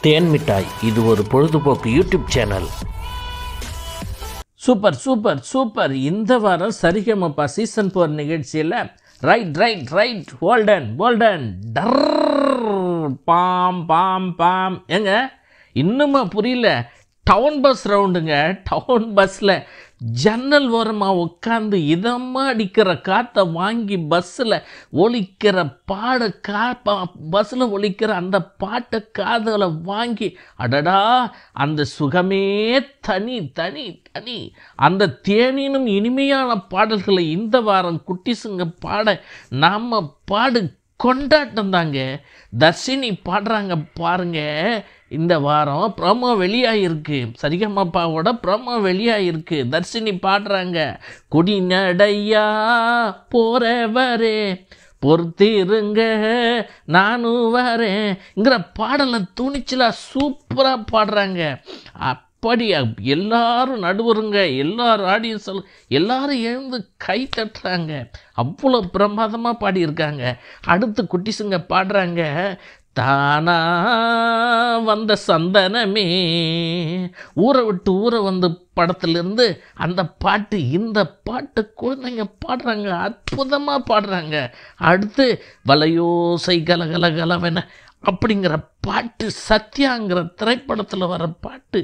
தேன் மிட்டாய் இது ஒரு பொழுதுபோக்கு YouTube channel. Super super super. இந்த வாரம் சரிகமபா சீசன் 4 நிகழ்ச்சியில் ரைட் போல்டன் டர் பாம் பாம் பாம் ஏங்க இன்னுமா புரியல? Town bus ரவுண்டுங்க. டவுன் பஸ்ஸில் ஜன்னல் ஓரமாக உட்காந்து இதமாக அடிக்கிற காற்றை வாங்கி பஸ்ஸில் ஒலிக்கிற பஸ்ஸில் ஒலிக்கிற அந்த பாட்டை காதில் வாங்கி அடடா அந்த சுகமே தனி தனி தனி. அந்த தேனினும் இனிமையான பாடல்களை இந்த வாரம் குட்டிசுங்க பாட நாம் பாடு கொண்டாட்டம் தாங்க. தர்ஷினி பாடுறாங்க பாருங்க. இந்த வாரம் ப்ரோமோ வெளியாகிருக்கு. சரிகமபாவோட ப்ரோமோ வெளியாகிருக்கு. தர்ஷினி பாடுறாங்க, கொடி நடையா போறவரே பொறுத்திருங்க நானும் வரேங்கிற பாடலை துணிச்சலாக சூப்பராக பாடுறாங்க. அப்படி எல்லாரும் நடுவருங்க, எல்லாரும் ஆடியன்ஸ் எல்லாரும் எழுந்து கை தட்டுறாங்க. அவ்வளோ பிரமாதமாக பாடியிருக்காங்க. அடுத்து குட்டிசுங்க பாடுறாங்க, தானா வந்த சந்தனமே ஊரை விட்டு ஊரை வந்து படத்துலேருந்து அந்த பாட்டு. இந்த பாட்டு குழந்தைங்க பாடுறாங்க, அற்புதமாக பாடுறாங்க. அடுத்து வலையோசை கலகலகலவென அப்படிங்கிற பாட்டு, சத்யாங்கிற திரைப்படத்தில் வர பாட்டு.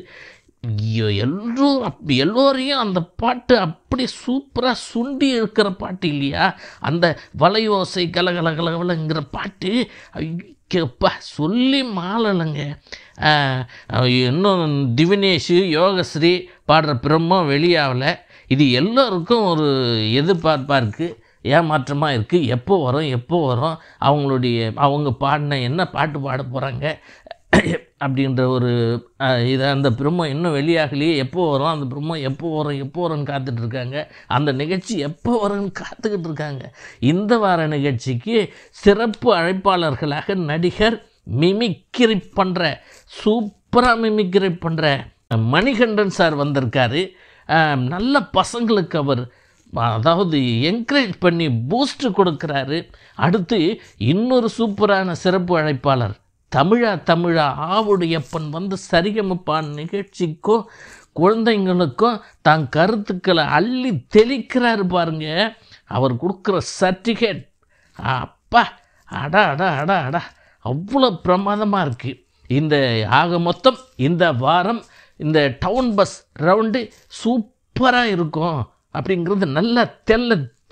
எல்லோரையும் அந்த பாட்டு அப்படி சூப்பராக சுண்டி இருக்கிற பாட்டு இல்லையா? அந்த வலையோசை கலகலகலங்கிற பாட்டு ஐயப்பா சொல்லி மாலலைங்க. இன்னும் திவினேஷு யோகஸ்ரீ பாடுற பிரம்மோ வெளியாகலை. இது எல்லோருக்கும் ஒரு எதிர்பார்ப்பாக இருக்குது, ஏமாற்றமாக இருக்குது. எப்போ வரும் அவங்க பாடின என்ன பாட்டு பாட போகிறாங்க அப்படின்ற ஒரு இதை அந்த பிரம்மோ இன்னும் வெளியாகலையே. எப்போ வரும் அந்த பிரம்மோ, எப்போ வரும்னு காத்துட்ருக்காங்க. அந்த நிகழ்ச்சி எப்போ வரும்னு காத்துக்கிட்டு இருக்காங்க. இந்த வார நிகழ்ச்சிக்கு சிறப்பு அழைப்பாளர்களாக நடிகர் மிமிக்ரி பண்ணுற சூப்பராக மிமிக்ரி பண்ணுற மணிகண்டன் சார் வந்திருக்காரு. நல்ல பசங்களுக்கு அவர் அதாவது என்கரேஜ் பண்ணி பூஸ்ட் கொடுக்குறாரு. அடுத்து இன்னொரு சூப்பரான சிறப்பு அழைப்பாளர் தமிழா ஆவுடையப்பன் வந்து சரிகமபா நிகழ்ச்சிக்கும் குழந்தைங்களுக்கும் தான் கருத்துக்களை அள்ளி தெளிக்கிறாரு பாருங்க. அவர் கொடுக்குற சர்டிஃபிகேட் அப்பா அடா அவ்வளோ பிரமாதமாக இருக்குது. இந்த ஆக மொத்தம் இந்த வாரம் இந்த டவுன் பஸ் ரவுண்டு சூப்பராக இருக்கும் அப்படிங்கிறது நல்லா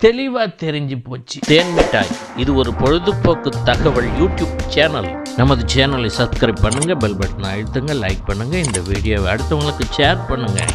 தெளிவாக தெரிஞ்சு போச்சு. தேன் மிட்டாய் இது ஒரு பொழுதுபோக்கு தகவல் யூடியூப் சேனல். நமது சேனலை சப்ஸ்கிரைப் பண்ணுங்கள், பெல் பட்டனை அழுத்துங்க, லைக் பண்ணுங்கள், இந்த வீடியோவை அடுத்தவங்களுக்கு ஷேர் பண்ணுங்கள்.